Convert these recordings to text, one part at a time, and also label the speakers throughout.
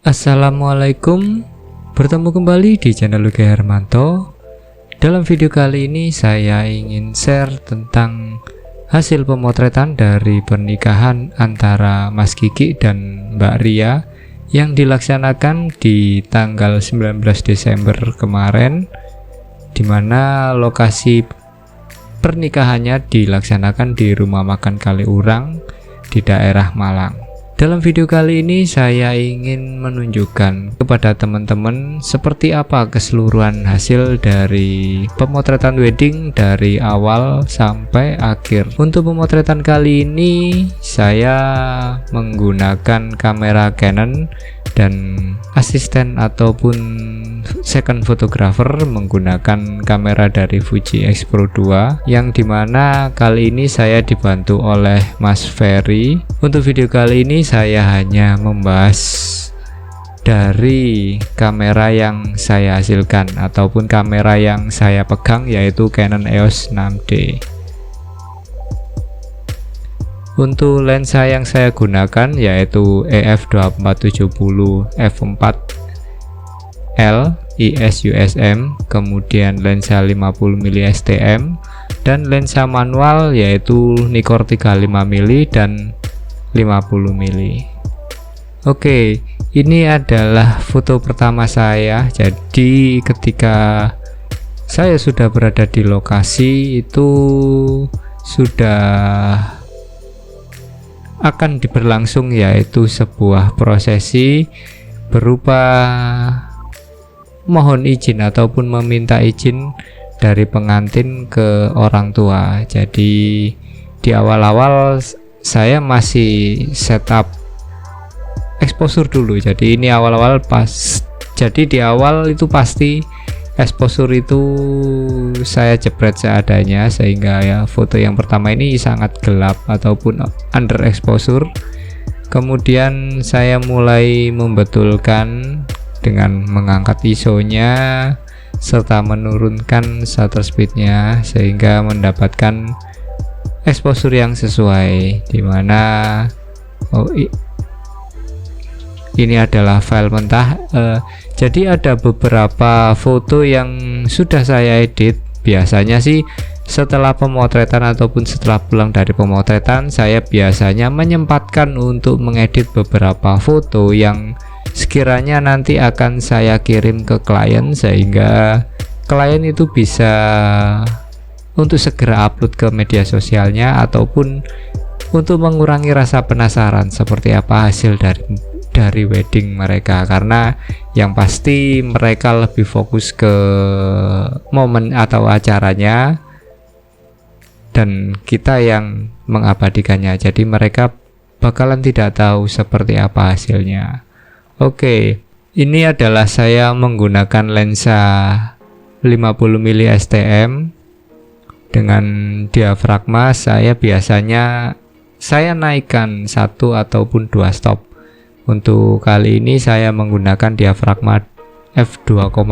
Speaker 1: Assalamualaikum, bertemu kembali di channel Lugi Hermanto. Dalam video kali ini saya ingin share tentang hasil pemotretan dari pernikahan antara Mas Kiki dan Mbak Ria yang dilaksanakan di tanggal 19 Desember kemarin, di mana lokasi pernikahannya dilaksanakan di Rumah Makan Kaliurang di daerah Malang. Dalam video kali ini saya ingin menunjukkan kepada teman-teman seperti apa keseluruhan hasil dari pemotretan wedding dari awal sampai akhir. Untuk pemotretan kali ini saya menggunakan kamera Canon dan asisten ataupun second photographer menggunakan kamera dari Fuji X Pro 2, yang dimana kali ini saya dibantu oleh Mas Ferry. Untuk video kali ini saya hanya membahas dari kamera yang saya hasilkan ataupun kamera yang saya pegang, yaitu Canon EOS 6D. Untuk lensa yang saya gunakan yaitu EF2470 f4L IS USM, kemudian lensa 50mm STM, dan lensa manual yaitu Nikkor 35mm dan 50mm. Oke, ini adalah foto pertama saya. Jadi ketika saya sudah berada di lokasi itu sudah akan diberlangsung, yaitu sebuah prosesi berupa mohon izin ataupun meminta izin dari pengantin ke orang tua. Jadi di awal-awal saya masih setup exposure dulu. Jadi ini awal-awal jadi di awal itu pasti exposure itu saya jepret seadanya, sehingga ya foto yang pertama ini sangat gelap ataupun under exposure. Kemudian saya mulai membetulkan dengan mengangkat ISO-nya serta menurunkan shutter speed-nya sehingga mendapatkan exposure yang sesuai, dimana ini adalah file mentah. Jadi ada beberapa foto yang sudah saya edit. Biasanya sih setelah pemotretan ataupun setelah pulang dari pemotretan, saya biasanya menyempatkan untuk mengedit beberapa foto yang sekiranya nanti akan saya kirim ke klien, sehingga klien itu bisa untuk segera upload ke media sosialnya ataupun untuk mengurangi rasa penasaran seperti apa hasil dari wedding mereka, karena yang pasti mereka lebih fokus ke momen atau acaranya dan kita yang mengabadikannya, jadi mereka bakalan tidak tahu seperti apa hasilnya. Oke, ini adalah saya menggunakan lensa 50mm STM dengan diafragma. Saya biasanya naikkan 1 ataupun 2 stop. Untuk kali ini saya menggunakan diafragma f2,5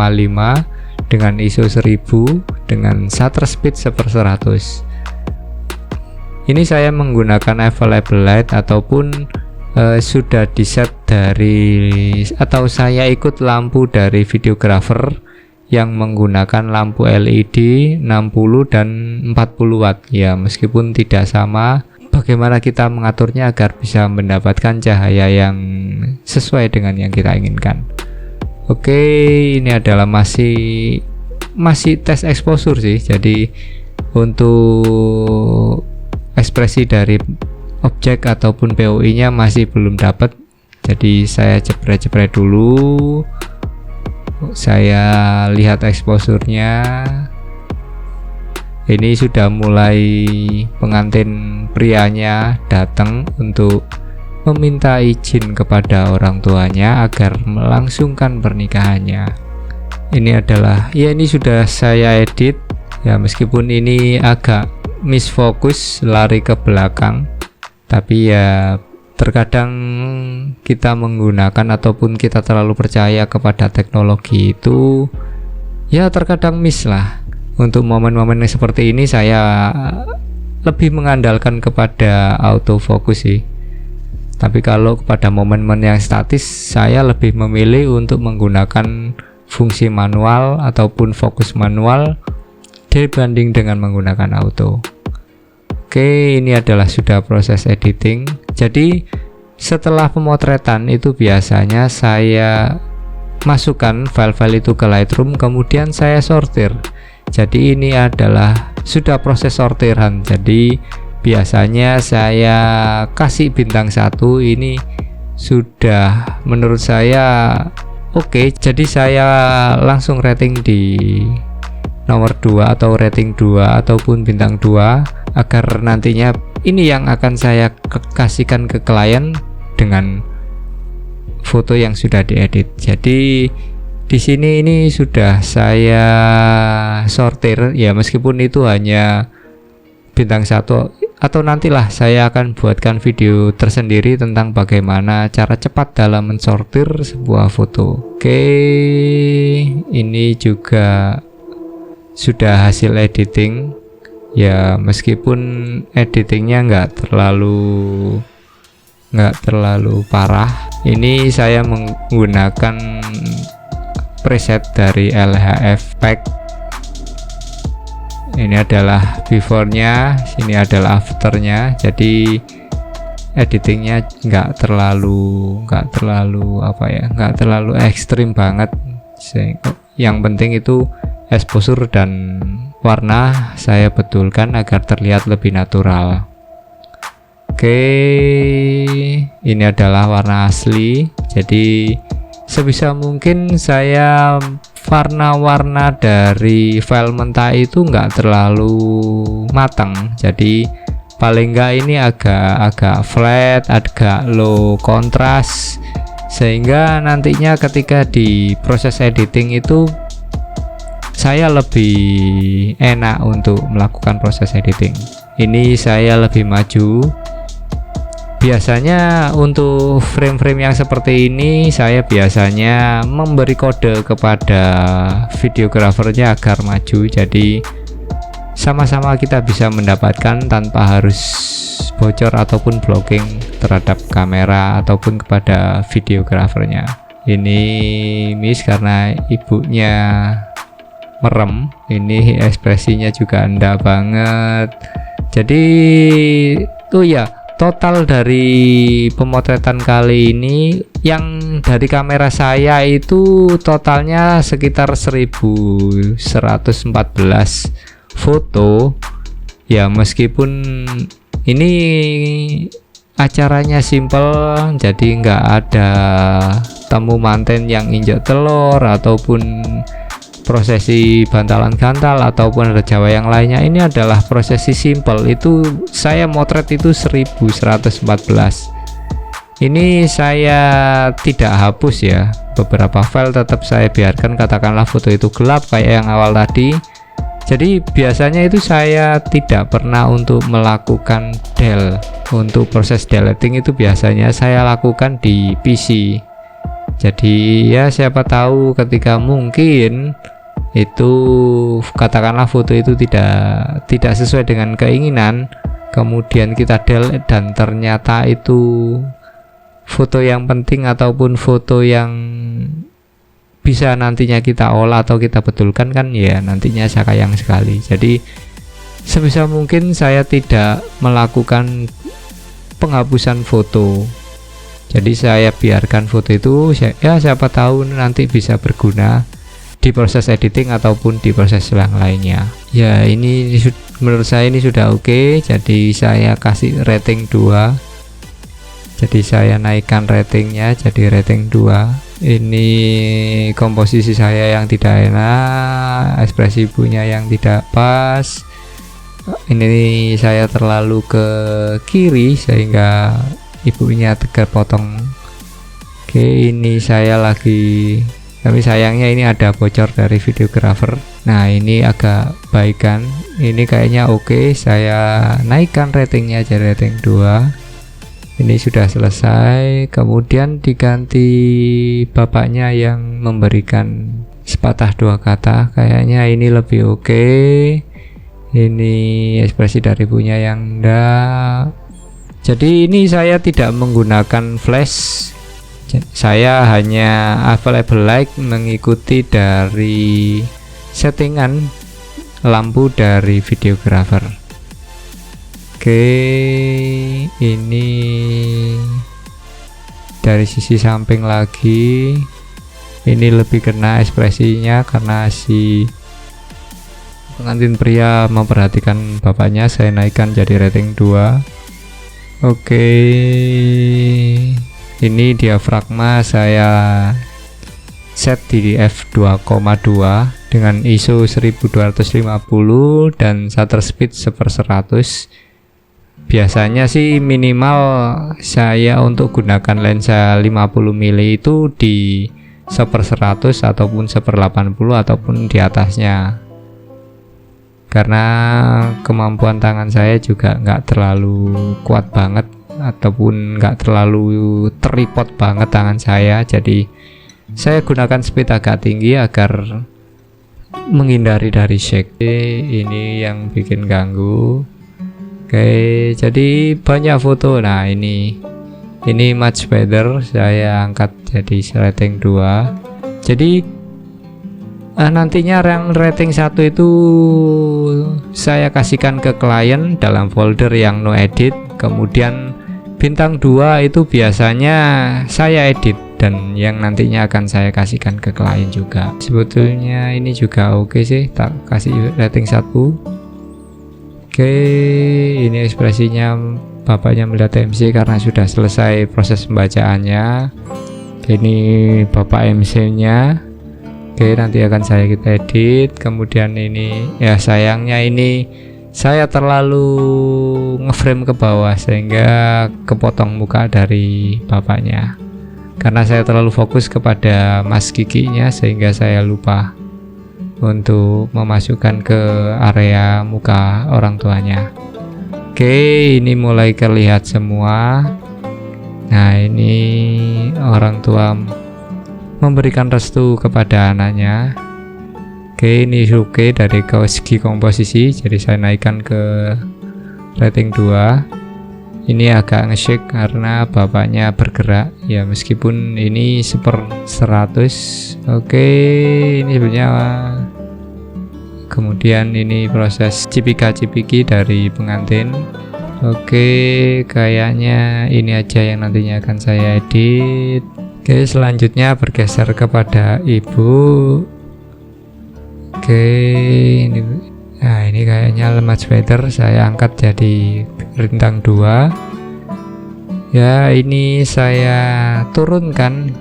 Speaker 1: dengan ISO 1000 dengan shutter speed 1/100. Ini saya menggunakan available light ataupun sudah di set dari, atau saya ikut lampu dari videographer yang menggunakan lampu LED 60 dan 40 watt ya, meskipun tidak sama bagaimana kita mengaturnya agar bisa mendapatkan cahaya yang sesuai dengan yang kita inginkan. Oke, ini adalah masih tes exposure sih. Jadi untuk ekspresi dari objek ataupun POI nya masih belum dapat. Jadi saya jepret-jepret dulu. Saya lihat exposure-nya. Ini sudah mulai pengantin prianya datang untuk meminta izin kepada orang tuanya agar melangsungkan pernikahannya. Ini adalah, ya ini sudah saya edit ya, meskipun ini agak misfokus lari ke belakang, tapi ya terkadang kita menggunakan ataupun kita terlalu percaya kepada teknologi itu ya terkadang miss lah. Untuk momen-momen seperti ini saya lebih mengandalkan kepada autofocus sih. Tapi kalau kepada momen-momen yang statis, saya lebih memilih untuk menggunakan fungsi manual ataupun fokus manual dibanding dengan menggunakan auto. Oke, ini adalah sudah proses editing. Jadi setelah pemotretan itu biasanya saya masukkan file-file itu ke Lightroom, kemudian saya sortir. Jadi ini adalah sudah proses sortiran. Jadi biasanya saya kasih bintang 1, ini sudah menurut saya oke. Jadi saya langsung rating di nomor 2 atau rating 2 ataupun bintang 2, agar nantinya ini yang akan saya kasihkan ke klien dengan foto yang sudah diedit. Jadi di sini ini sudah saya sortir ya, meskipun itu hanya bintang 1, atau nantilah saya akan buatkan video tersendiri tentang bagaimana cara cepat dalam mensortir sebuah foto. Oke, ini juga sudah hasil editing ya, meskipun editingnya nggak terlalu parah. Ini saya menggunakan preset dari LHF Pack. Ini adalah before-nya, sini adalah after-nya. Jadi editingnya nggak terlalu ekstrim banget. Yang penting itu exposure dan warna saya betulkan agar terlihat lebih natural. Oke, ini adalah warna asli. Jadi sebisa mungkin saya warna-warna dari file mentah itu nggak terlalu matang. Jadi paling nggak ini agak flat, agak low kontras, sehingga nantinya ketika di proses editing itu saya lebih enak untuk melakukan proses editing. Ini saya lebih maju. Biasanya untuk frame-frame yang seperti ini saya biasanya memberi kode kepada videografernya agar maju, jadi sama-sama kita bisa mendapatkan tanpa harus bocor ataupun blocking terhadap kamera ataupun kepada videografernya. Ini miss karena ibunya merem, ini ekspresinya juga enggak banget. Jadi tuh ya, total dari pemotretan kali ini yang dari kamera saya itu totalnya sekitar 1114 foto ya, meskipun ini acaranya simple, jadi nggak ada temu manten yang injak telur ataupun prosesi bantalan gantal ataupun ada Jawa yang lainnya. Ini adalah prosesi simple. Itu saya motret itu 1114. Ini saya tidak hapus ya, beberapa file tetap saya biarkan, katakanlah foto itu gelap kayak yang awal tadi. Jadi biasanya itu saya tidak pernah untuk melakukan del. Untuk proses deleting itu biasanya saya lakukan di PC. Jadi ya siapa tahu ketika mungkin itu katakanlah foto itu tidak sesuai dengan keinginan, kemudian kita delete dan ternyata itu foto yang penting ataupun foto yang bisa nantinya kita olah atau kita betulkan, kan ya nantinya sayang sekali. Jadi sebisa mungkin saya tidak melakukan penghapusan foto. Jadi saya biarkan foto itu ya, siapa tahu nanti bisa berguna di proses editing ataupun di proses yang lainnya. Ya ini menurut saya ini sudah oke. Jadi saya kasih rating 2. Jadi saya naikkan ratingnya jadi rating 2. Ini komposisi saya yang tidak enak, ekspresi ibunya yang tidak pas. Ini saya terlalu ke kiri sehingga ibunya terpotong. Oke, ini saya lagi, tapi sayangnya ini ada bocor dari videografer. Nah ini agak baikan, ini kayaknya oke. Saya naikkan ratingnya jadi rating 2. Ini sudah selesai, kemudian diganti bapaknya yang memberikan sepatah dua kata, kayaknya ini lebih oke. Ini ekspresi dari ibunya yang enggak. Jadi ini saya tidak menggunakan flash, saya hanya available light mengikuti dari settingan lampu dari videographer. Oke, ini dari sisi samping lagi, ini lebih kena ekspresinya karena si pengantin pria memperhatikan bapaknya. Saya naikkan jadi rating 2. Oke, ini diafragma saya set di f2,2 dengan ISO 1250 dan shutter speed 1/100. Biasanya sih minimal saya untuk gunakan lensa 50 mili itu di 1/100 ataupun 1/80 ataupun di atasnya, karena kemampuan tangan saya juga nggak terlalu kuat banget ataupun nggak terlalu tripod banget tangan saya, jadi saya gunakan speed agak tinggi agar menghindari dari shake. Ini yang bikin ganggu. Oke, jadi banyak foto. Nah, ini much better, saya angkat jadi rating 2. Jadi nantinya yang rating 1 itu saya kasihkan ke klien dalam folder yang no edit. Kemudian bintang 2 itu biasanya saya edit dan yang nantinya akan saya kasihkan ke klien juga. Sebetulnya ini juga oke sih, tak kasih rating 1. Oke, ini ekspresinya bapaknya melihat MC karena sudah selesai proses pembacaannya. Ini bapak MC nya. Oke, nanti akan saya kita edit. Kemudian ini ya, sayangnya ini saya terlalu ngeframe ke bawah sehingga kepotong muka dari bapaknya, karena saya terlalu fokus kepada mas giginya sehingga saya lupa untuk memasukkan ke area muka orang tuanya. Oke, ini mulai terlihat semua. Nah, ini orang tua memberikan restu kepada anaknya. Oke, ini oke dari segi komposisi, jadi saya naikkan ke rating 2. Ini agak nge-shake karena bapaknya bergerak ya, meskipun ini 1/100. Oke, ini sebenarnya. Kemudian ini proses cipika-cipiki dari pengantin. Oke, kayaknya ini aja yang nantinya akan saya edit. Oke, selanjutnya bergeser kepada ibu. Oke, nah ini kayaknya much better, saya angkat jadi bintang 2. Ya, ini saya turunkan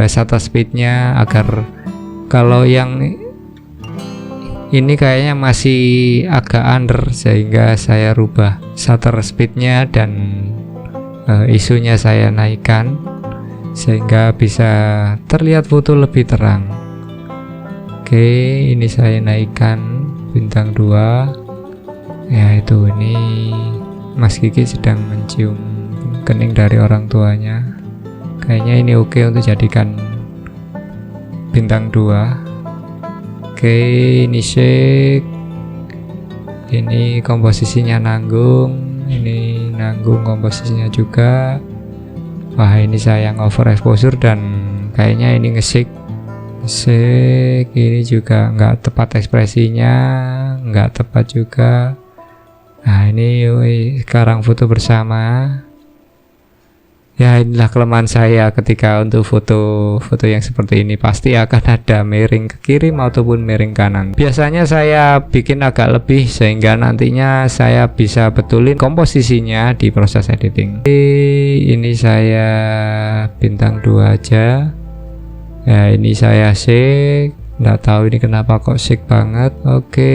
Speaker 1: shutter speednya agar kalau yang ini kayaknya masih agak under, sehingga saya rubah shutter speednya dan ISO-nya saya naikkan sehingga bisa terlihat foto lebih terang. Oke, ini saya naikkan bintang 2. Ya, itu ini Mas Kiki sedang mencium kening dari orang tuanya. Kayaknya ini oke untuk jadikan bintang 2. Oke, ini shake. Ini komposisinya nanggung, ini nanggung komposisinya juga. Wah, ini saya overexposure dan kayaknya ini nge-shake. Ini juga nggak tepat ekspresinya, nggak tepat juga. Nah, ini sekarang foto bersama. Ya, inilah kelemahan saya ketika untuk foto-foto yang seperti ini, pasti akan ada miring ke kiri maupun miring kanan. Biasanya saya bikin agak lebih sehingga nantinya saya bisa betulin komposisinya di proses editing. Ini saya bintang 2 aja. Ya, ini saya shake. Nggak tahu ini kenapa kok shake banget. Oke,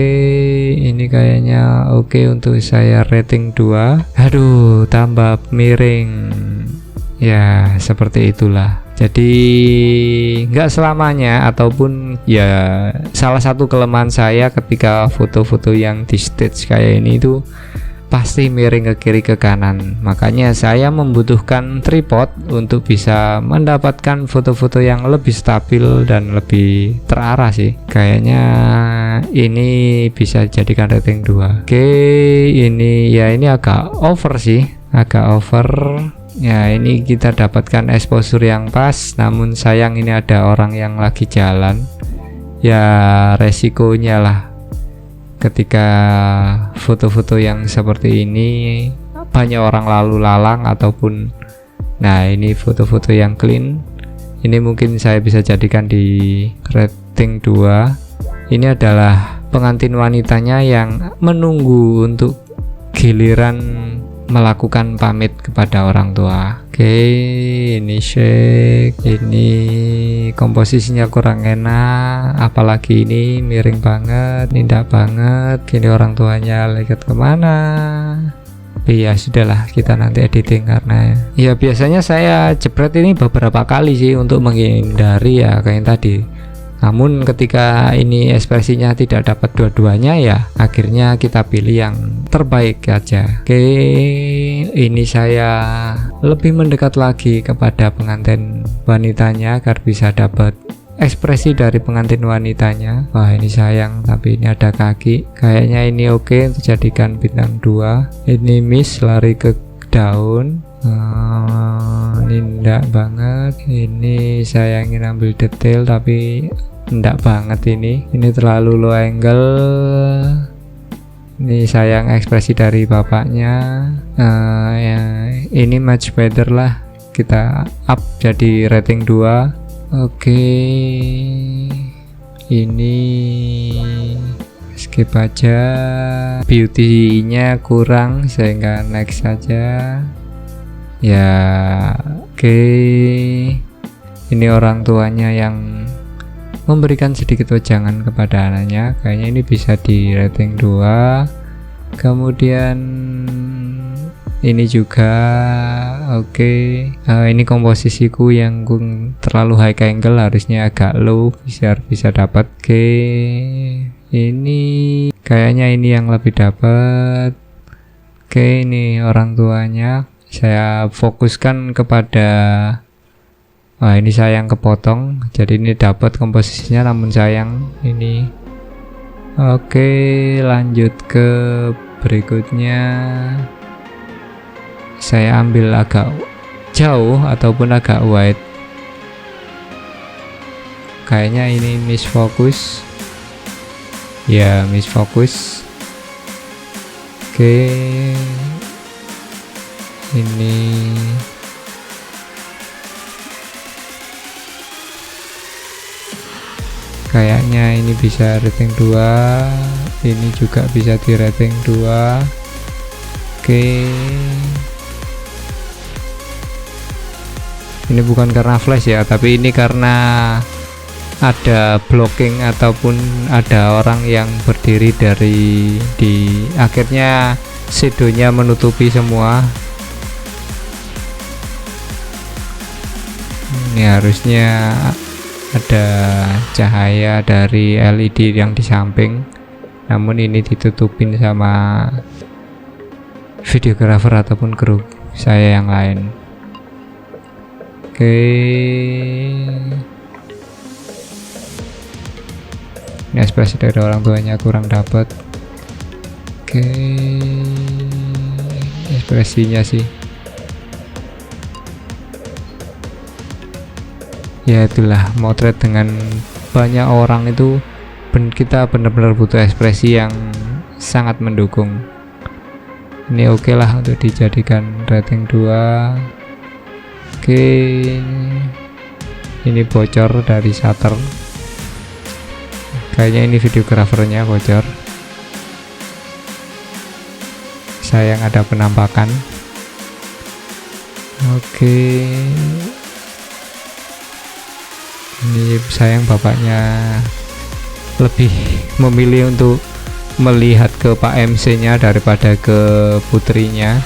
Speaker 1: ini kayaknya oke untuk saya rating 2. Aduh, tambah miring. Ya, seperti itulah. Jadi nggak selamanya, ataupun ya salah satu kelemahan saya ketika foto-foto yang di stage kayak ini itu pasti miring ke kiri ke kanan. Makanya saya membutuhkan tripod untuk bisa mendapatkan foto-foto yang lebih stabil dan lebih terarah sih. Kayaknya ini bisa dijadikan rating 2. Oke, ini ya ini agak over sih. agak over. Ya, ini kita dapatkan exposure yang pas, namun sayang ini ada orang yang lagi jalan. Ya, resikonya lah ketika foto-foto yang seperti ini banyak orang lalu lalang ataupun, nah ini foto-foto yang clean. Ini mungkin saya bisa jadikan di rating 2. Ini adalah pengantin wanitanya yang menunggu untuk giliran melakukan pamit kepada orang tua. Oke, ini shake, ini komposisinya kurang enak, apalagi ini miring banget, nindak banget. Ini orang tuanya leket kemana? Tapi ya sudahlah, kita nanti editing karena ya biasanya saya jepret ini beberapa kali sih untuk menghindari ya kayak yang tadi. Namun ketika ini ekspresinya tidak dapat dua-duanya, ya akhirnya kita pilih yang terbaik aja. Oke, ini saya lebih mendekat lagi kepada pengantin wanitanya agar bisa dapat ekspresi dari pengantin wanitanya. Wah, ini sayang tapi ini ada kaki. Kayaknya ini oke untuk jadikan bintang 2. Ini miss lari ke daun. Ini enggak banget. Ini saya ingin ambil detail tapi enggak banget ini terlalu low angle. Ini sayang ekspresi dari bapaknya. Ya, ini much better lah, kita up jadi rating 2. Oke, ini skip aja, beauty-nya kurang sehingga next saja. Ya, oke. Ini orang tuanya yang memberikan sedikit wejangan kepada anaknya. Kayaknya ini bisa di rating 2. Kemudian ini juga oke. Ini komposisiku yang terlalu high angle, harusnya agak low biar bisa dapat. Oke, ini kayaknya ini yang lebih dapat. Oke, ini orang tuanya saya fokuskan kepada, wah ini sayang kepotong, jadi ini dapat komposisinya namun sayang ini. Oke, lanjut ke berikutnya. Saya ambil agak jauh ataupun agak wide. Kayaknya ini misfokus. Ya, misfokus. Oke. Ini kayaknya ini bisa rating 2. Ini juga bisa di rating 2. Oke. Ini bukan karena flash ya, tapi ini karena ada blocking ataupun ada orang yang berdiri di akhirnya shadownya menutupi semua. Ini harusnya ada cahaya dari LED yang di samping, namun ini ditutupin sama videographer ataupun kru saya yang lain. Oke, ini ekspresi dari orang tuanya kurang dapat. Oke, ekspresinya sih ya itulah, motret dengan banyak orang itu kita benar-benar butuh ekspresi yang sangat mendukung. Ini oke lah untuk dijadikan rating 2. Oke, ini bocor dari shutter, kayaknya ini videografernya bocor, sayang ada penampakan. Oke, ini sayang bapaknya lebih memilih untuk melihat ke Pak MC nya daripada ke putrinya.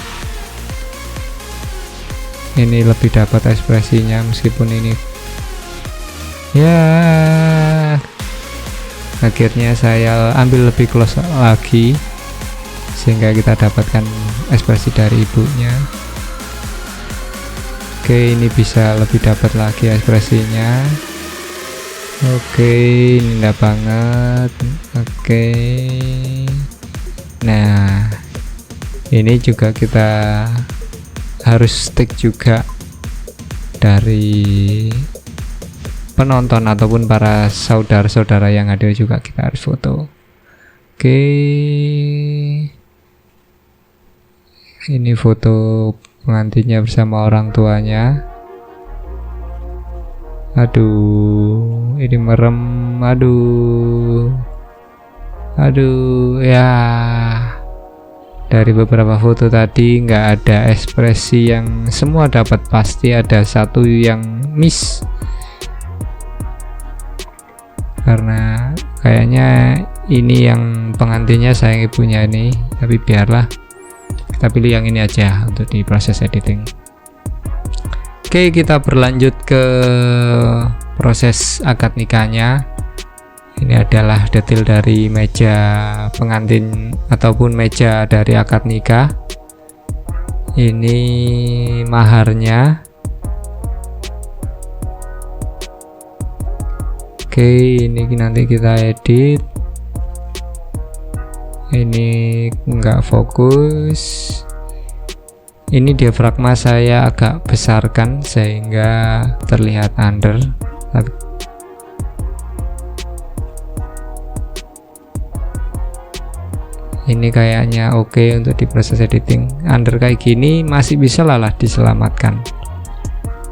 Speaker 1: Ini lebih dapat ekspresinya meskipun ini ya akhirnya saya ambil lebih close lagi sehingga kita dapatkan ekspresi dari ibunya. Oke, ini bisa lebih dapat lagi ekspresinya. Oke, ini indah banget. Oke, nah ini juga kita harus stick juga dari penonton ataupun para saudara-saudara yang ada juga kita harus foto. Oke, ini foto pengantinnya bersama orang tuanya. Aduh, ini merem. Aduh ya, dari beberapa foto tadi nggak ada ekspresi yang semua dapat, pasti ada satu yang miss karena kayaknya ini yang pengantinnya sayang ibunya ini, tapi biarlah, kita pilih yang ini aja untuk di proses editing. Oke, kita berlanjut ke proses akad nikahnya. Ini adalah detail dari meja pengantin ataupun meja dari akad nikah. Ini maharnya. Oke, ini nanti kita edit. Ini nggak fokus. Ini diafragma saya agak besarkan sehingga terlihat under. Ini kayaknya oke untuk di proses editing. Under kayak gini masih bisa lah diselamatkan.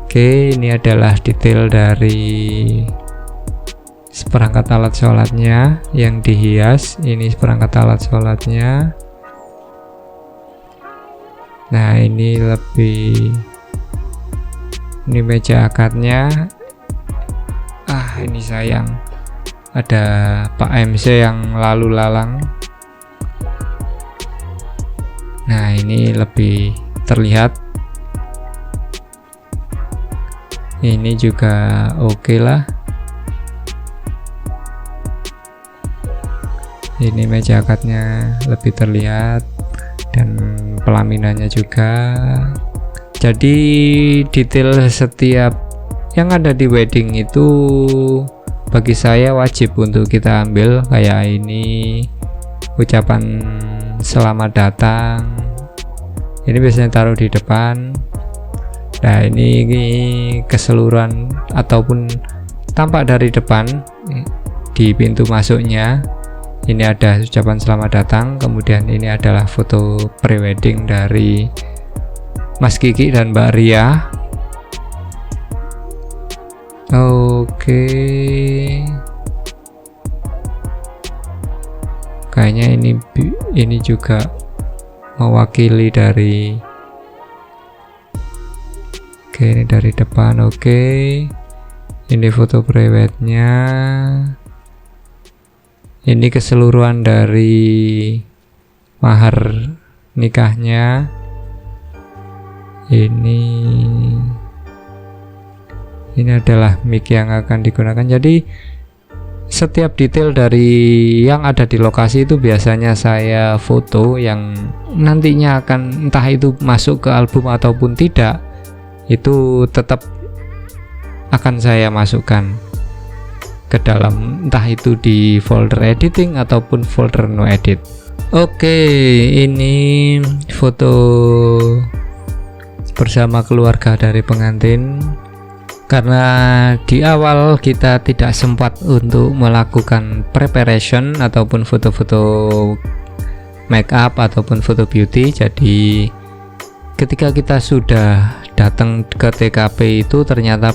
Speaker 1: Oke, ini adalah detail dari seperangkat alat sholatnya yang dihias. Ini seperangkat alat sholatnya. Nah, ini lebih, ini meja akadnya. Ini sayang ada Pak MC yang lalu lalang. Nah, ini lebih terlihat. Ini juga oke lah. Ini meja akadnya lebih terlihat dan pelaminannya juga. Jadi detail setiap yang ada di wedding itu bagi saya wajib untuk kita ambil. Kayak ini ucapan selamat datang, ini biasanya taruh di depan. Nah, ini keseluruhan ataupun tampak dari depan di pintu masuknya. Ini ada ucapan selamat datang, kemudian ini adalah foto prewedding dari Mas Kiki dan Mbak Ria. Oke, kayaknya ini juga mewakili dari, oke, ini dari depan. Oke, ini foto prewednya. Ini keseluruhan dari mahar nikahnya. Ini adalah mic yang akan digunakan. Jadi setiap detail dari yang ada di lokasi itu biasanya saya foto, yang nantinya akan entah itu masuk ke album ataupun tidak, itu tetap akan saya masukkan ke dalam, entah itu di folder editing ataupun folder no edit. Oke, ini foto bersama keluarga dari pengantin. Karena di awal kita tidak sempat untuk melakukan preparation ataupun foto-foto make up ataupun foto beauty, jadi ketika kita sudah datang ke TKP itu ternyata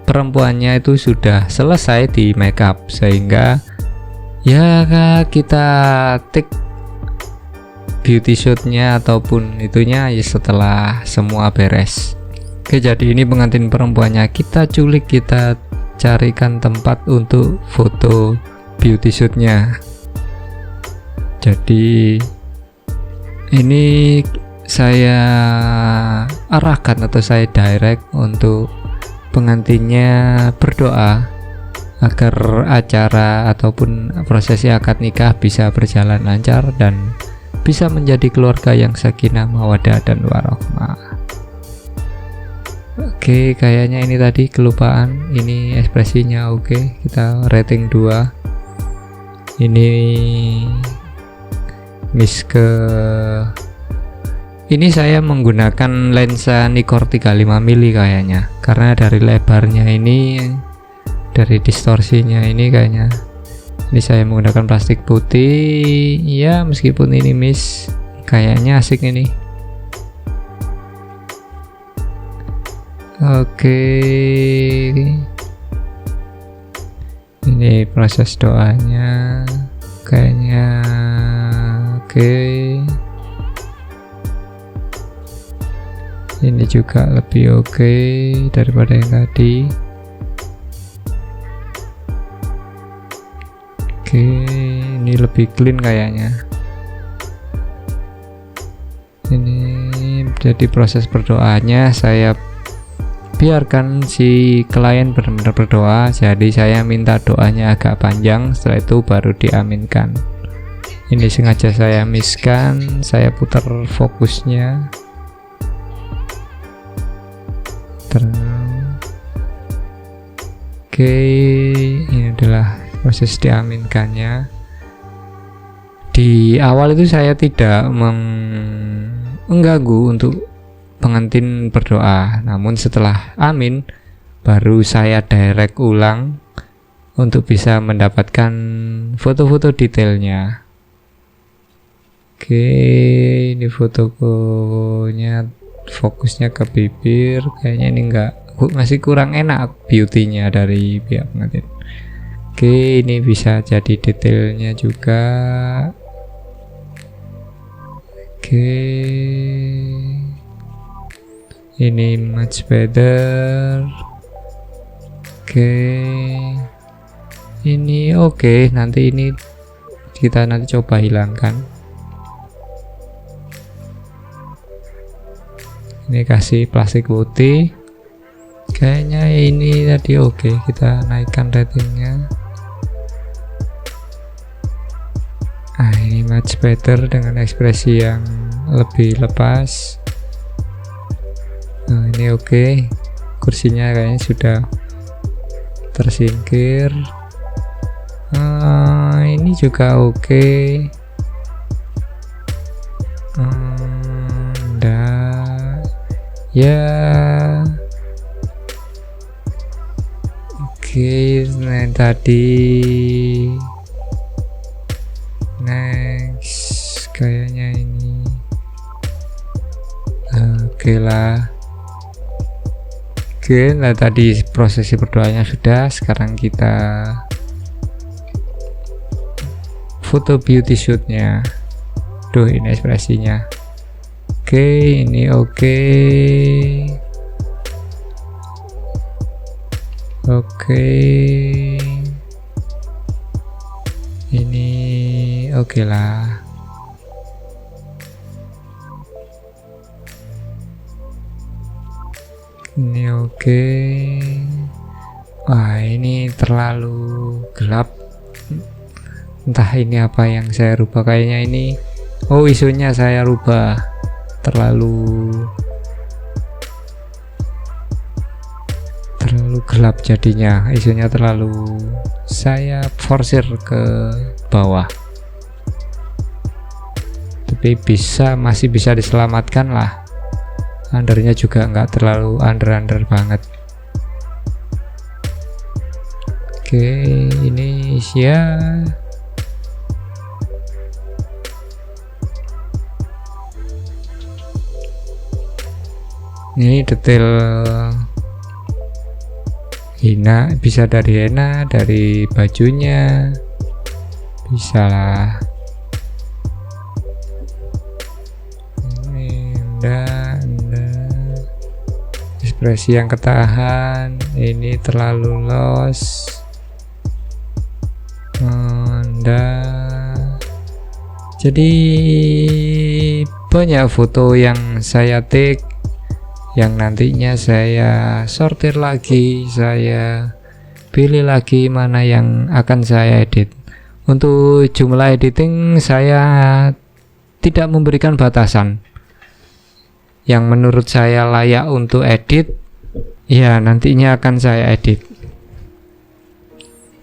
Speaker 1: perempuannya itu sudah selesai di make up, sehingga ya kita take beauty shootnya ataupun itunya ya setelah semua beres. Oke, jadi ini pengantin perempuannya, kita culik, kita carikan tempat untuk foto beauty shootnya. Jadi ini saya arahkan atau saya direct untuk pengantinnya berdoa agar acara ataupun prosesi akad nikah bisa berjalan lancar dan bisa menjadi keluarga yang sakinah mawaddah dan warahmah. Oke, kayaknya ini tadi kelupaan, ini ekspresinya oke, kita rating 2. Ini miss ke Ini saya menggunakan lensa Nikkor 35mm kayaknya, karena dari lebarnya ini, dari distorsinya ini kayaknya. Ini saya menggunakan plastik putih ya, meskipun ini miss, kayaknya asik ini. Oke, ini proses doanya kayaknya. Oke, ini juga lebih oke daripada yang tadi. Oke, ini lebih clean kayaknya. Ini jadi proses berdoanya saya biarkan si klien benar-benar berdoa. Jadi saya minta doanya agak panjang, setelah itu baru diaminkan. Ini sengaja saya miskan, saya putar fokusnya. Oke, ini adalah proses diaminkannya. Di awal itu saya tidak mengganggu untuk pengantin berdoa, namun setelah amin baru saya direct ulang untuk bisa mendapatkan foto-foto detailnya. Oke, ini fotonya fokusnya ke bibir, kayaknya ini masih kurang enak beauty-nya dari pihak pengantin. Oke, ini bisa jadi detailnya juga. Oke, ini much better. Oke, ini oke. Nanti ini kita coba hilangkan. Ini kasih plastik putih. Kayaknya ini tadi oke. Kita naikkan ratingnya. Ini much better dengan ekspresi yang lebih lepas. Nah, ini oke. Kursinya kayaknya sudah tersingkir. Ini juga oke. Ya. Oke, nah tadi next kayaknya ini oke lah. Oke, nah tadi prosesi berdoanya sudah, sekarang kita foto beauty shootnya. Duh, ini ekspresinya oke, ini oke. Oke, ini oke lah. Ini oke. Wah, ini terlalu gelap. Entah ini apa yang saya rubah, kayaknya ini isunya saya rubah terlalu gelap, jadinya isunya terlalu saya forsir ke bawah, tapi masih bisa diselamatkan lah. Undernya juga nggak terlalu under banget. Oke, ini ya. Ini detail hina, bisa dari henna, dari bajunya, bisa lah. Ini ekspresi yang ketahan, ini terlalu loss. Jadi banyak foto yang saya take, yang nantinya saya sortir lagi, saya pilih lagi mana yang akan saya edit. Untuk jumlah editing saya tidak memberikan batasan. Yang menurut saya layak untuk edit, ya nantinya akan saya edit.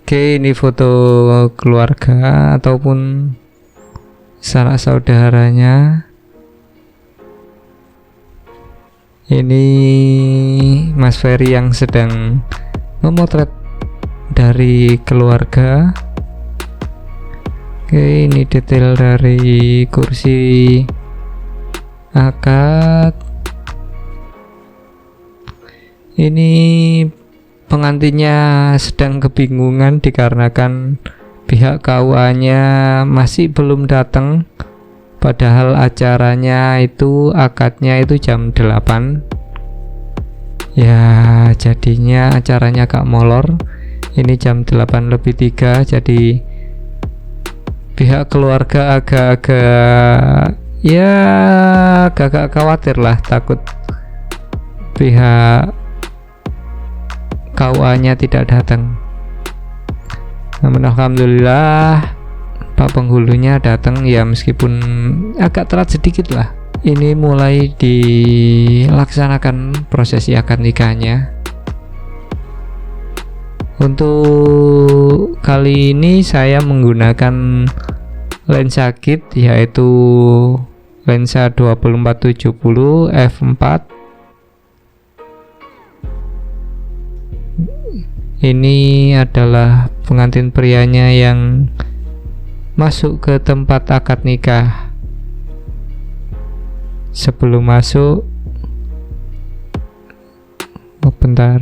Speaker 1: Oke, ini foto keluarga ataupun sanak saudaranya. Ini Mas Ferry yang sedang memotret dari keluarga. Oke, ini detail dari kursi akad. Ini pengantinnya sedang kebingungan dikarenakan pihak KUA-nya masih belum datang, padahal acaranya itu akadnya itu jam 8 ya, jadinya acaranya agak molor. Ini jam 8:03, jadi pihak keluarga agak-agak ya agak khawatir lah, takut pihak KUA-nya tidak datang. Namun alhamdulillah Pak penghulunya datang ya, meskipun agak telat sedikit lah. Ini mulai dilaksanakan prosesi akad nikahnya. Untuk kali ini saya menggunakan lensa kit, yaitu lensa 2470 f4. Ini adalah pengantin prianya yang masuk ke tempat akad nikah. Sebelum masuk, bentar.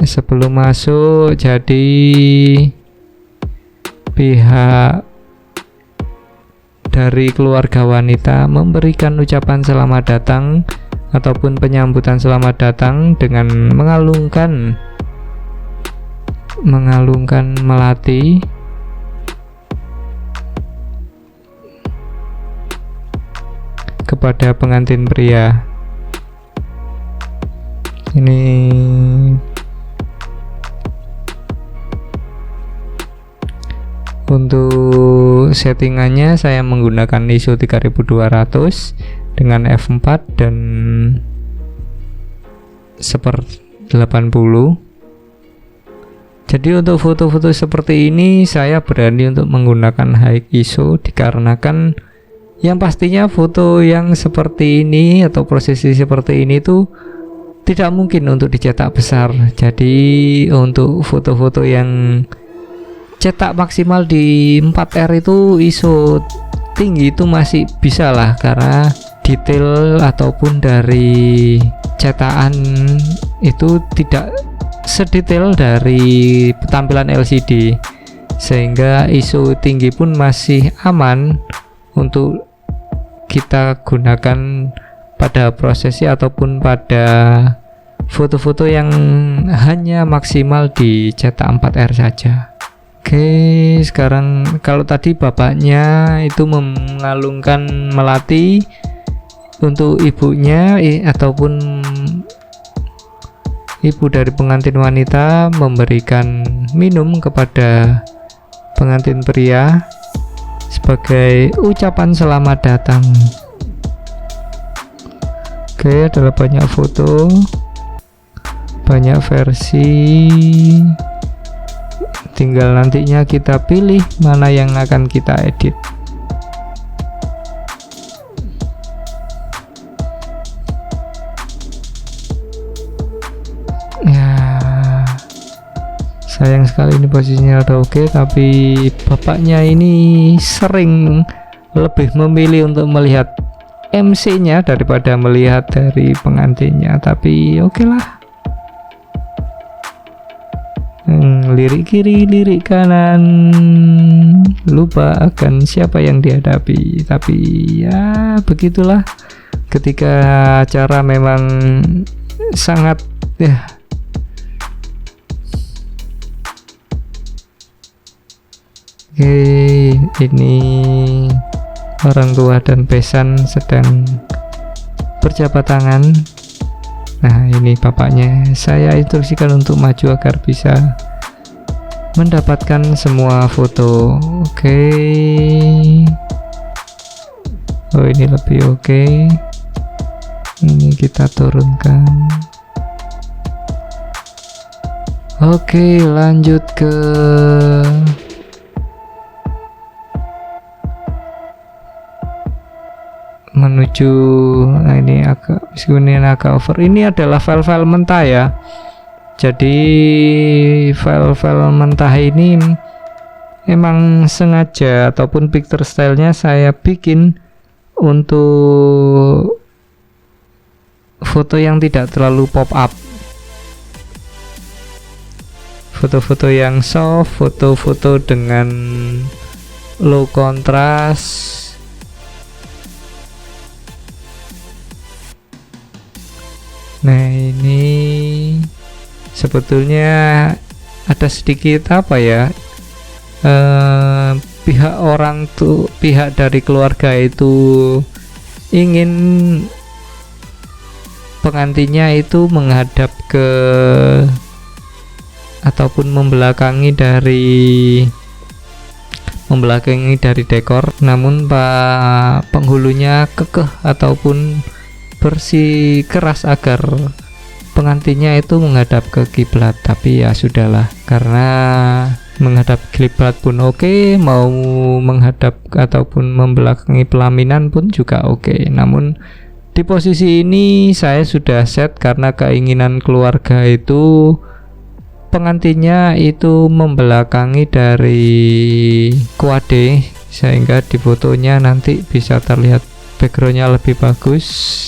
Speaker 1: Sebelum masuk, jadi pihak dari keluarga wanita memberikan ucapan selamat datang ataupun penyambutan selamat datang dengan mengalungkan melati kepada pengantin pria. Ini untuk settingannya saya menggunakan ISO 3200 dengan f4 dan 1/80. Jadi untuk foto-foto seperti ini saya berani untuk menggunakan high ISO dikarenakan yang pastinya foto yang seperti ini atau prosesi seperti ini tuh tidak mungkin untuk dicetak besar. Jadi untuk foto-foto yang cetak maksimal di 4R itu ISO tinggi itu masih bisa lah, karena detail ataupun dari cetakan itu tidak sedetail dari tampilan LCD, sehingga ISO tinggi pun masih aman untuk kita gunakan pada prosesi ataupun pada foto-foto yang hanya maksimal dicetak 4R saja. Oke, sekarang kalau tadi bapaknya itu mengalungkan melati, untuk ibunya ataupun ibu dari pengantin wanita memberikan minum kepada pengantin pria sebagai ucapan selamat datang. Oke, adalah banyak foto, banyak versi, tinggal nantinya kita pilih mana yang akan kita edit. Sayang sekali ini posisinya udah oke, tapi bapaknya ini sering lebih memilih untuk melihat MC-nya daripada melihat dari pengantinnya. Tapi oke lah. Lirik kiri, lirik kanan, lupa akan siapa yang dihadapi. Tapi ya begitulah, ketika acara memang sangat ya. Oke, ini orang tua dan besan sedang berjabat tangan. Nah, ini bapaknya. Saya instruksikan untuk maju agar bisa mendapatkan semua foto. Oke. Oh, ini lebih oke. Ini kita turunkan. Oke, lanjut ke menu menuju, nah ini agak over. Ini adalah file-file mentah ya. Jadi file-file mentah ini emang sengaja ataupun picture stylenya saya bikin untuk foto yang tidak terlalu pop up, foto-foto yang soft, foto-foto dengan low contrast. Nah ini sebetulnya ada sedikit apa ya, pihak dari keluarga itu ingin pengantinnya itu menghadap ke ataupun membelakangi dari dekor, namun Pak penghulunya kekeh ataupun bersikeras agar pengantinnya itu menghadap ke kiblat. Tapi ya sudahlah, karena menghadap kiblat pun oke, mau menghadap ataupun membelakangi pelaminan pun juga oke. Namun di posisi ini saya sudah set karena keinginan keluarga itu pengantinnya itu membelakangi dari kuade, sehingga di fotonya nanti bisa terlihat backgroundnya lebih bagus.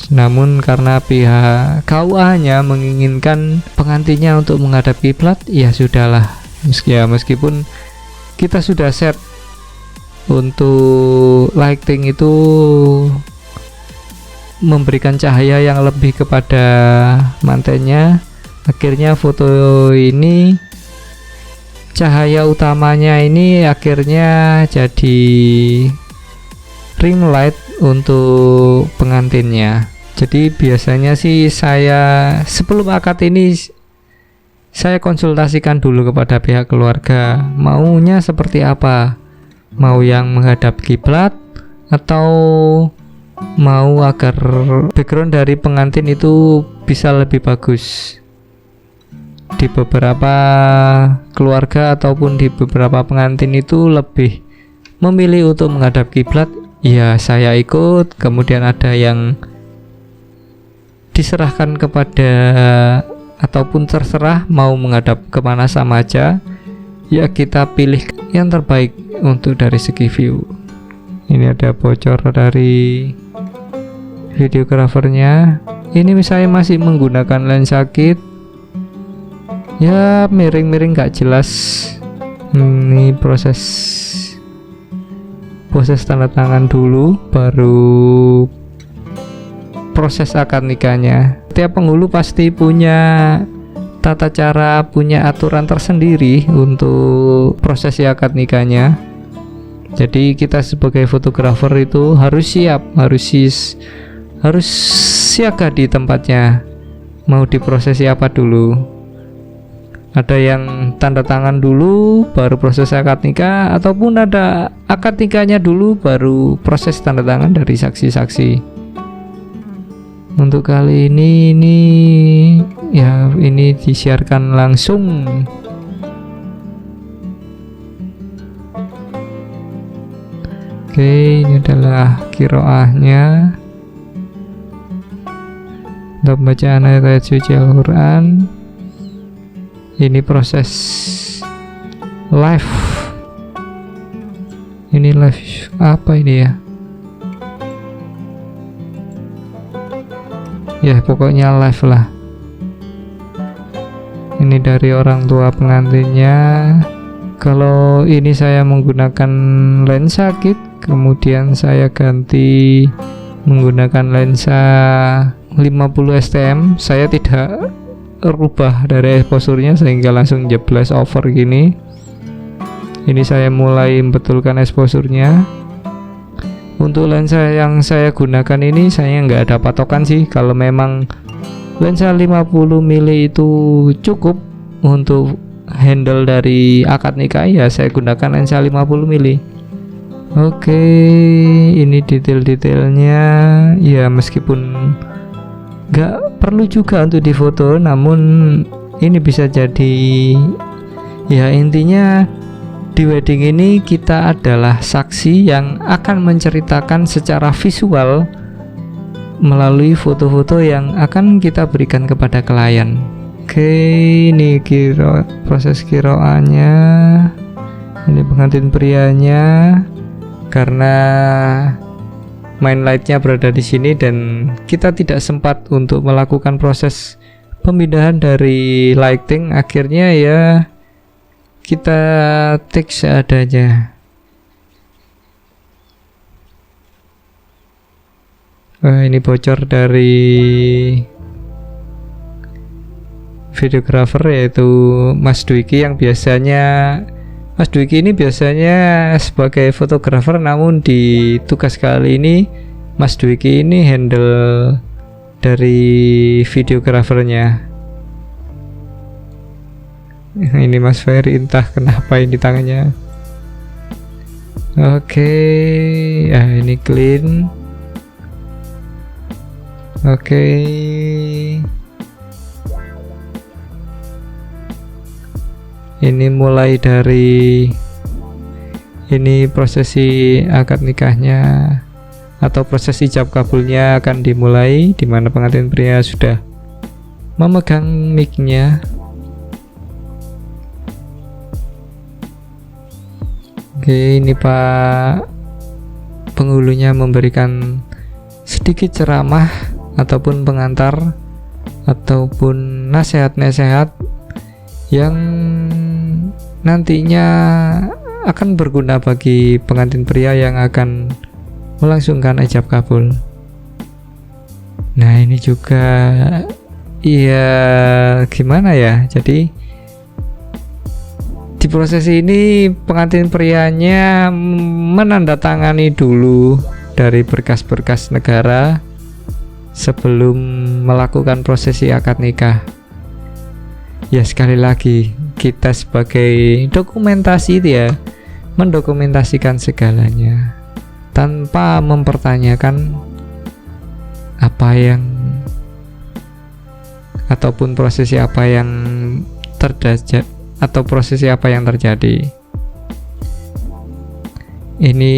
Speaker 1: Namun karena pihak KUA-nya menginginkan pengantinnya untuk menghadap kiblat, ya sudahlah. Meskipun kita sudah set untuk lighting itu memberikan cahaya yang lebih kepada mantennya, akhirnya foto ini cahaya utamanya ini akhirnya jadi ring light untuk pengantinnya. Jadi biasanya sih saya sebelum akad ini saya konsultasikan dulu kepada pihak keluarga, maunya seperti apa, mau yang menghadap kiblat atau mau agar background dari pengantin itu bisa lebih bagus. Di beberapa keluarga ataupun di beberapa pengantin itu lebih memilih untuk menghadap kiblat, ya saya ikut. Kemudian ada yang diserahkan kepada ataupun terserah mau menghadap kemana sama aja, ya kita pilih yang terbaik untuk dari segi view. Ini ada bocor dari videografernya. Ini saya masih menggunakan lensa kit, ya miring-miring gak jelas. Ini proses tanda tangan dulu, baru proses akad nikahnya. Setiap penghulu pasti punya tata cara, punya aturan tersendiri untuk proses akad nikahnya. Jadi kita sebagai fotografer itu harus siap, harus siaga di tempatnya. Mau diprosesi apa dulu? Ada yang tanda tangan dulu baru proses akad nikah, ataupun ada akad nikahnya dulu baru proses tanda tangan dari saksi-saksi. Untuk kali ini ya ini disiarkan langsung. Oke, ini adalah qiraahnya untuk bacaan ayat-ayat suci Al-Quran. Ini proses live. Ini live apa ini ya? Ya pokoknya live lah. Ini dari orang tua pengantinnya. Kalau ini saya menggunakan lensa kit, kemudian saya ganti menggunakan lensa 50 STM. Saya tidak rubah dari exposure-nya sehingga langsung jeblas over gini. Ini saya mulai membetulkan exposure-nya. Untuk lensa yang saya gunakan ini saya nggak ada patokan sih. Kalau memang lensa 50 mili itu cukup untuk handle dari akad nikah, ya saya gunakan lensa 50 mili. Oke, ini detail-detailnya ya, meskipun nggak perlu juga untuk difoto, namun ini bisa jadi ya, intinya di wedding ini kita adalah saksi yang akan menceritakan secara visual melalui foto-foto yang akan kita berikan kepada klien. Oke, ini proses kiroannya, ini pengantin prianya. Karena main lightnya berada di sini dan kita tidak sempat untuk melakukan proses pemindahan dari lighting, akhirnya ya kita take seadanya. Ini bocor dari videografer yaitu Mas Dwiki, yang biasanya Mas Dwiki ini biasanya sebagai fotografer, namun di tugas kali ini Mas Dwiki ini handle dari videografernya. Ini Mas Ferry, entah kenapa ini tangannya. Oke, ini clean. Oke. Ini mulai dari ini prosesi akad nikahnya atau proses ijab kabulnya akan dimulai, di mana pengantin pria sudah memegang mic-nya. Oke, ini Pak penghulunya memberikan sedikit ceramah ataupun pengantar ataupun nasihat-nasihat yang nantinya akan berguna bagi pengantin pria yang akan melangsungkan ijab kabul. Nah, ini juga ya gimana ya, jadi di proses ini pengantin prianya menandatangani dulu dari berkas-berkas negara sebelum melakukan prosesi akad nikah. Ya, sekali lagi kita sebagai dokumentasi itu ya mendokumentasikan segalanya tanpa mempertanyakan apa yang ataupun prosesi apa yang terjadi atau prosesi apa yang terjadi. Ini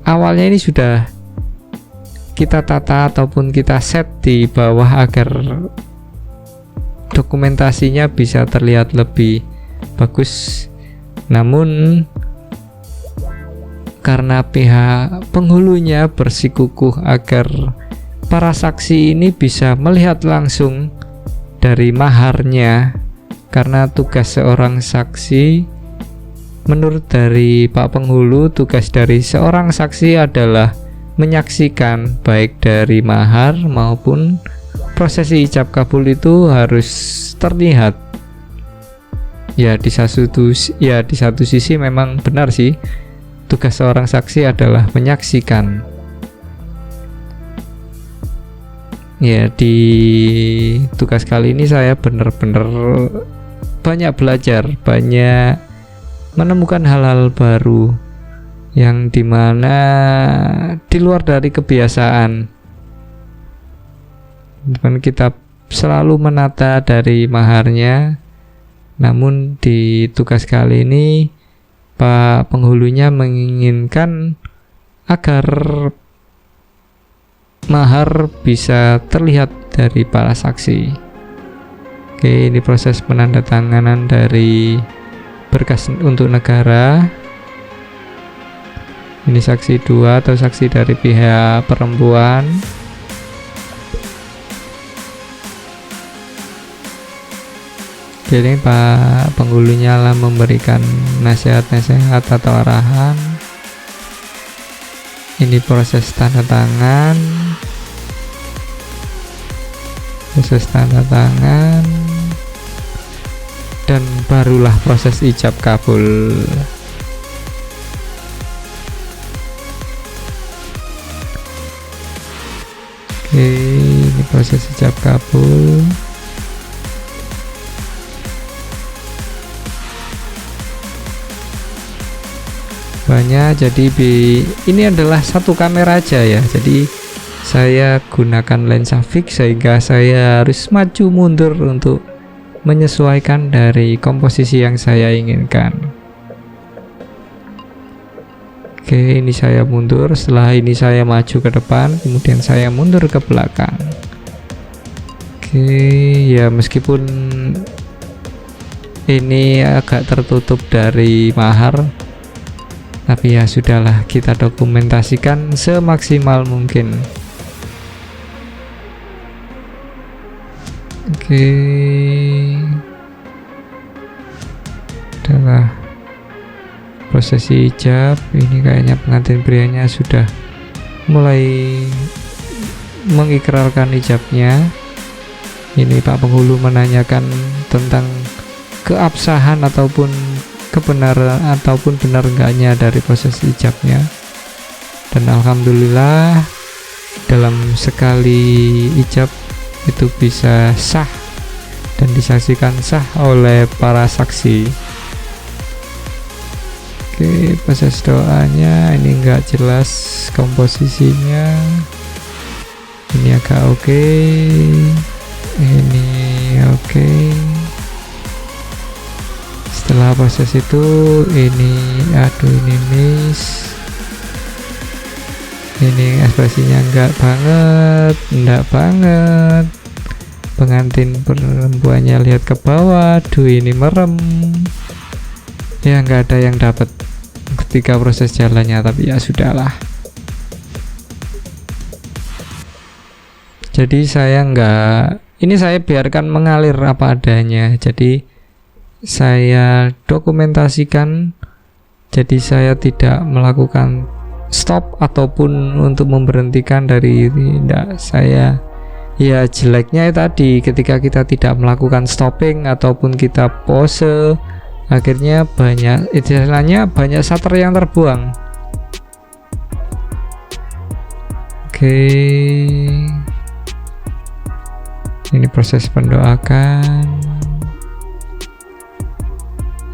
Speaker 1: awalnya ini sudah kita tata ataupun kita set di bawah agar dokumentasinya bisa terlihat lebih bagus. Namun karena pihak penghulunya bersikukuh agar para saksi ini bisa melihat langsung dari maharnya, karena tugas seorang saksi menurut dari Pak Penghulu, tugas dari seorang saksi adalah menyaksikan baik dari mahar maupun prosesi ijab kabul itu harus terlihat. Ya di satu sisi memang benar sih, tugas seorang saksi adalah menyaksikan. Ya, di tugas kali ini saya benar-benar banyak belajar, banyak menemukan hal-hal baru yang dimana di luar dari kebiasaan. Dan kita selalu menata dari maharnya, namun di tugas kali ini Pak Penghulunya menginginkan agar mahar bisa terlihat dari para saksi. Oke, ini proses penandatanganan dari berkas untuk negara. Ini saksi 2 atau saksi dari pihak perempuan. Jadi Pak Penghulunya lah memberikan nasihat-nasihat atau arahan. Ini proses tanda tangan, dan barulah proses ijab kabul. Oke, ini proses ijab kabul. Banyak, jadi ini adalah satu kamera aja ya, jadi saya gunakan lensa fix sehingga saya harus maju mundur untuk menyesuaikan dari komposisi yang saya inginkan. Oke, ini saya mundur, setelah ini saya maju ke depan, kemudian saya mundur ke belakang. Oke, ya meskipun ini agak tertutup dari mahar, tapi ya sudahlah, kita dokumentasikan semaksimal mungkin. Oke, adalah prosesi ijab. Ini kayaknya pengantin prianya sudah mulai mengikrarkan ijabnya. Ini Pak Penghulu menanyakan tentang keabsahan ataupun kebenaran ataupun benar enggaknya dari proses ijabnya. Dan alhamdulillah dalam sekali ijab itu bisa sah dan disaksikan sah oleh para saksi. Oke, proses doanya ini enggak jelas komposisinya. Ini agak oke. Ini oke. Setelah proses itu ini ini miss. Ini ekspresinya enggak banget. Pengantin perempuannya lihat ke bawah, ini merem. Ya nggak ada yang dapat ketika proses jalannya, tapi ya sudahlah. Jadi saya ini saya biarkan mengalir apa adanya. Jadi saya dokumentasikan. Jadi saya tidak melakukan stop ataupun untuk memberhentikan dari tidak. Saya ya jeleknya tadi ketika kita tidak melakukan stopping ataupun kita pose, akhirnya istilahnya banyak shutter yang terbuang. Oke, ini proses pendoakan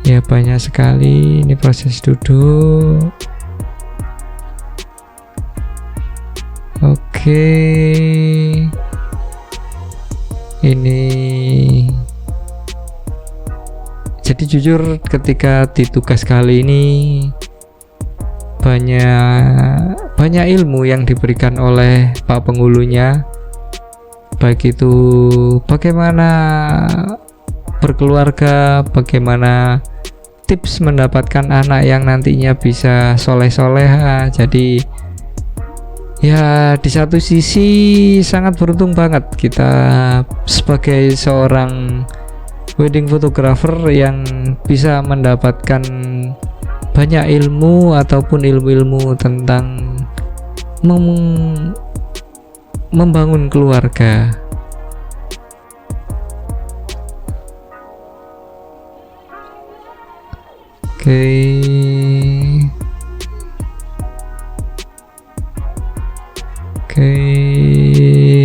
Speaker 1: ya, banyak sekali. Ini proses duduk. Oke, ini jadi jujur ketika di tugas kali ini banyak ilmu yang diberikan oleh Pak Penghulunya, baik itu bagaimana berkeluarga, bagaimana tips mendapatkan anak yang nantinya bisa soleh-soleha. Jadi ya di satu sisi sangat beruntung banget kita sebagai seorang wedding photographer yang bisa mendapatkan banyak ilmu ataupun ilmu-ilmu tentang membangun keluarga. Oke,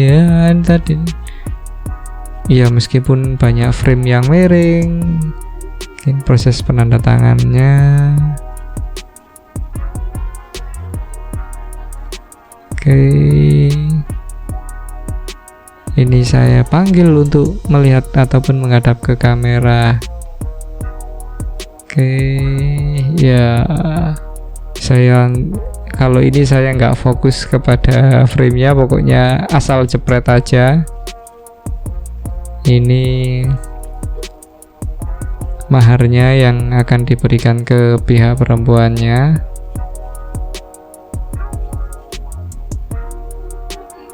Speaker 1: ya tadi ya meskipun banyak frame yang miring, mungkin proses penandatangannya. Oke, ini saya panggil untuk melihat ataupun menghadap ke kamera. Oke, ya saya kalau ini saya nggak fokus kepada framenya, pokoknya asal jepret aja. Ini maharnya yang akan diberikan ke pihak perempuannya.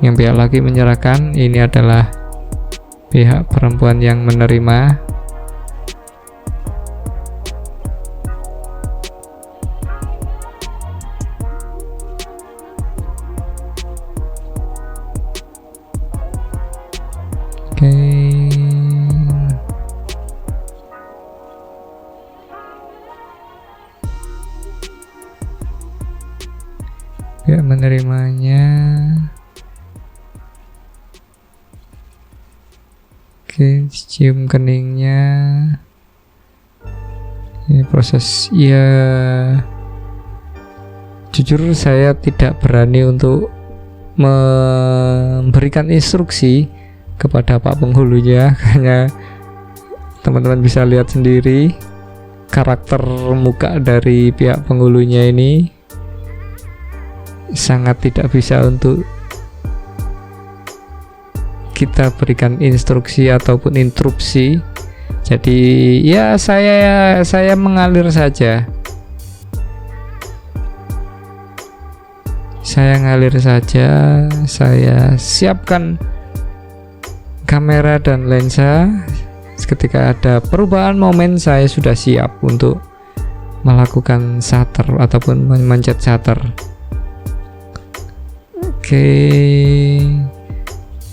Speaker 1: Yang pihak laki menyerahkan, ini adalah pihak perempuan yang menerima. Oke. Pihak menerimanya. Oke, cium keningnya. Ini proses ya, jujur saya tidak berani untuk memberikan instruksi kepada Pak Penghulunya, karena teman-teman bisa lihat sendiri karakter muka dari pihak penghulunya ini. sangat tidak bisa untuk kita berikan instruksi ataupun interupsi. Jadi ya saya mengalir saja. Saya ngalir saja, saya siapkan kamera dan lensa. Ketika ada perubahan momen, saya sudah siap untuk melakukan shutter ataupun mencet shutter. Oke,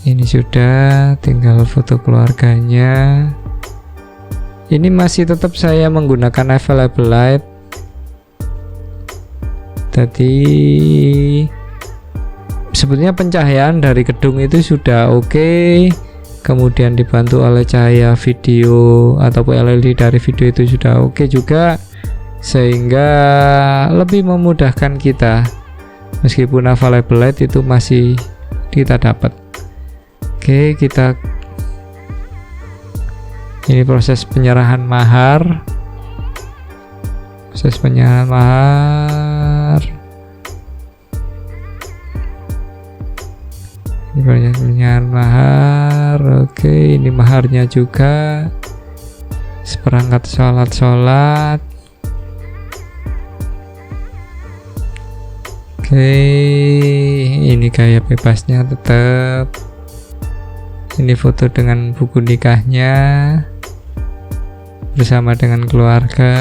Speaker 1: ini sudah, tinggal foto keluarganya. Ini masih tetap saya menggunakan available light. Jadi sebetulnya pencahayaan dari gedung itu sudah oke, kemudian dibantu oleh cahaya video ataupun LED dari video itu sudah oke juga, sehingga lebih memudahkan kita meskipun available light itu masih kita dapat. Oke, kita ini proses penyerahan mahar. Proses penyerahan mahar. Ini penyerahan mahar. Oke, ini maharnya juga. Seperangkat sholat. Oke, ini gaya bebasnya tetap. Ini foto dengan buku nikahnya bersama dengan keluarga.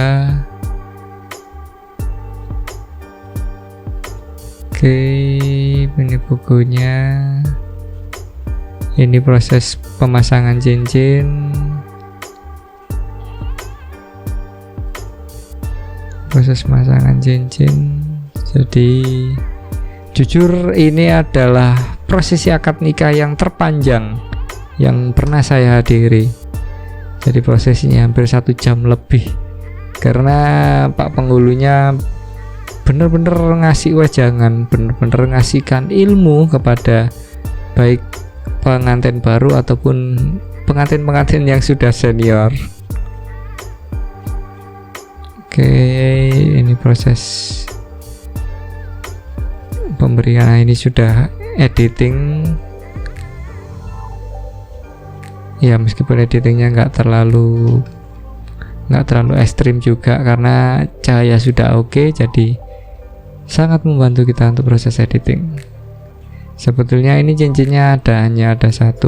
Speaker 1: Oke, ini bukunya. Ini proses pemasangan cincin. Proses pemasangan cincin. Jadi jujur ini adalah prosesi akad nikah yang terpanjang yang pernah saya hadiri. Jadi prosesinya hampir 1 jam lebih, karena Pak Penghulunya bener-bener ngasih wejangan, bener-bener ngasihkan ilmu kepada baik pengantin baru ataupun pengantin-pengantin yang sudah senior. Oke, ini proses pemberian. Ini sudah editing ya, meskipun editingnya nggak terlalu ekstrim juga karena cahaya sudah oke, jadi sangat membantu kita untuk proses editing. Sebetulnya ini cincinnya hanya ada 1.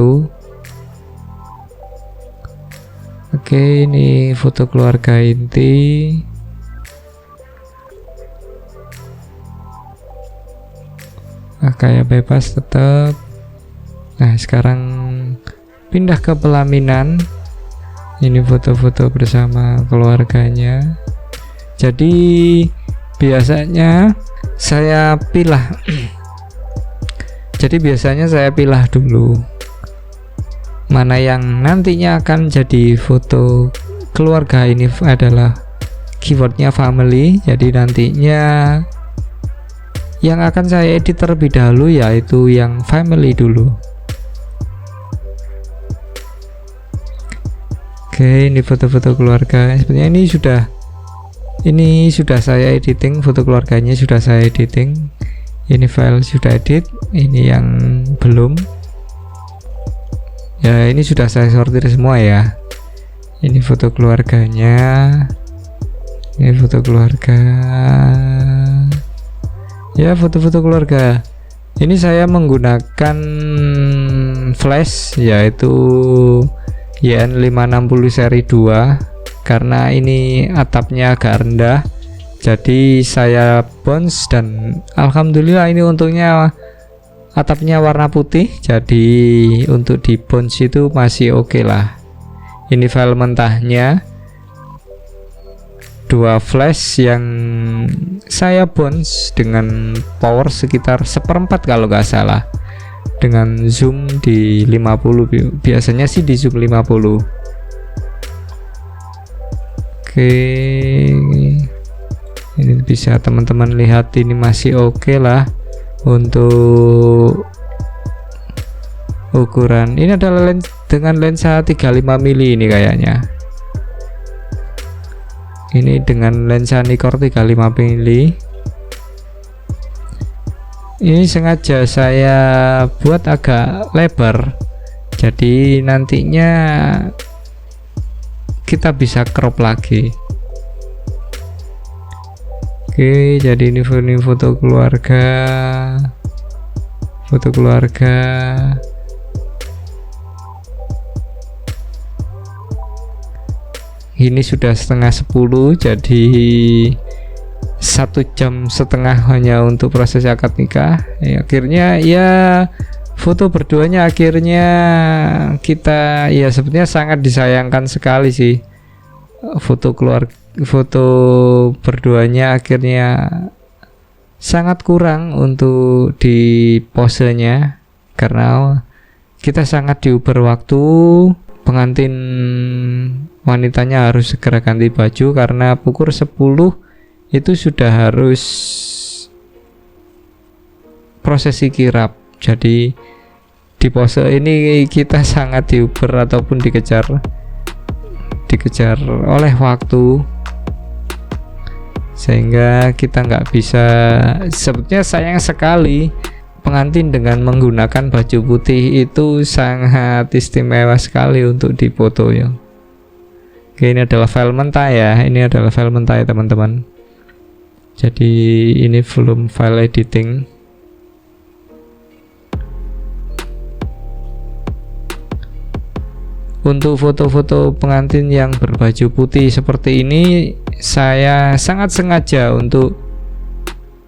Speaker 1: Oke, ini foto keluarga inti. Kayak bebas tetap. Nah, sekarang pindah ke pelaminan. Ini foto-foto bersama keluarganya. Jadi biasanya saya pilah. Jadi biasanya saya pilah dulu mana yang nantinya akan jadi foto keluarga. Ini adalah keywordnya family. Jadi nantinya yang akan saya edit terlebih dahulu yaitu yang family dulu. Oke, ini foto-foto keluarga. Sebenarnya ini sudah saya editing, foto keluarganya sudah saya editing. Ini file sudah edit, ini yang belum. Ya, ini sudah saya sortir semua ya. Ini foto keluarganya. Ini foto keluarga. Ya, foto-foto keluarga. Ini saya menggunakan flash yaitu YN560 seri 2 karena ini atapnya agak rendah. Jadi saya bounce dan alhamdulillah ini untungnya atapnya warna putih, jadi untuk di bounce itu masih oke lah. Ini file mentahnya 2 flash yang saya bounce dengan power sekitar 1/4 kalau nggak salah, dengan zoom di 50, biasanya sih di zoom 50. Oke, ini bisa teman-teman lihat, ini masih oke lah untuk ukuran. Ini adalah dengan lensa 35 mili ini kayaknya. Ini dengan lensa Nikkor 35 mili. Ini sengaja saya buat agak lebar, jadi nantinya kita bisa crop lagi. Oke, jadi ini foto keluarga, ini sudah setengah 10, jadi 1,5 jam hanya untuk proses akad nikah. Akhirnya ya foto berduanya akhirnya kita ya sebenarnya sangat disayangkan sekali sih, foto berduanya akhirnya sangat kurang untuk di posenya karena kita sangat diuber waktu. Pengantin wanitanya harus segera ganti baju karena pukul 10 itu sudah harus prosesi kirap. Jadi di pose ini kita sangat diuber ataupun dikejar oleh waktu, sehingga kita nggak bisa. Sebetulnya sayang sekali, pengantin dengan menggunakan baju putih itu sangat istimewa sekali untuk dipoto ya. Oke, ini adalah file mentah ya, teman-teman. Jadi ini belum file editing. Untuk foto-foto pengantin yang berbaju putih seperti ini, saya sangat sengaja untuk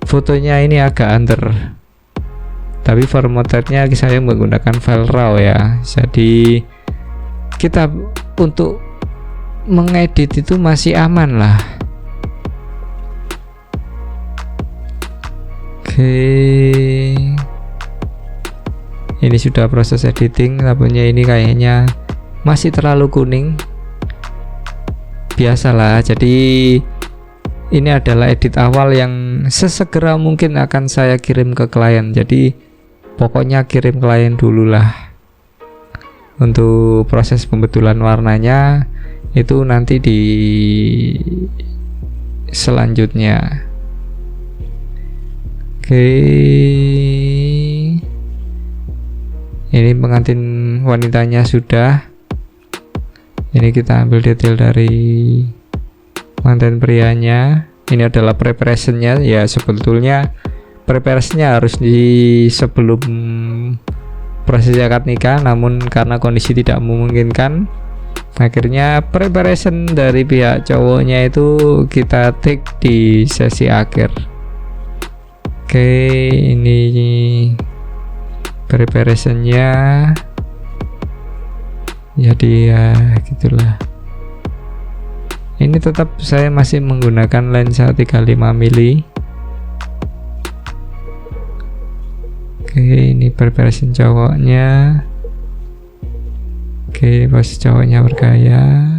Speaker 1: fotonya ini agak under, tapi formatnya saya menggunakan file RAW ya. Jadi kita untuk mengedit itu masih aman lah. Oke, ini sudah proses editing. Lampunya ini kayaknya masih terlalu kuning, biasalah. Jadi ini adalah edit awal yang sesegera mungkin akan saya kirim ke klien. Jadi pokoknya kirim klien dulu lah. Untuk proses pembetulan warnanya itu nanti di selanjutnya. Oke, ini pengantin wanitanya sudah. Ini kita ambil detail dari pengantin prianya. Ini adalah preparationnya ya. Sebetulnya preparationnya harus di sebelum proses akad nikah, namun karena kondisi tidak memungkinkan, akhirnya preparation dari pihak cowoknya itu kita take di sesi akhir. Oke, ini preparationnya. Jadi ya gitulah. Ini tetap saya masih menggunakan lensa 35 mili. Oke, ini preparation cowoknya. Oke, pos cowoknya bergaya.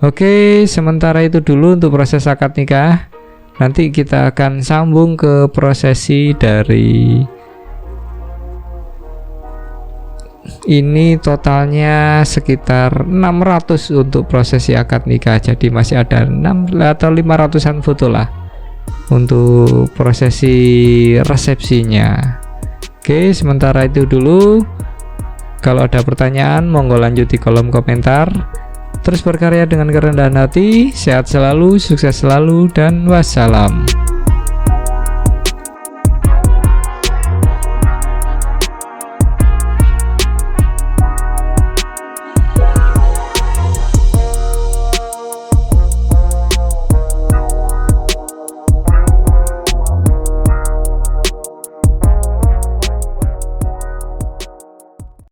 Speaker 1: Oke, sementara itu dulu untuk proses akad nikah. Nanti kita akan sambung ke prosesi dari ini, totalnya sekitar 600 untuk prosesi akad nikah. Jadi masih ada 6 atau 500-an foto lah untuk prosesi resepsinya. Oke, sementara itu dulu. Kalau ada pertanyaan monggo lanjut di kolom komentar. Terus berkarya dengan kerendahan hati. Sehat selalu, sukses selalu, dan wassalam.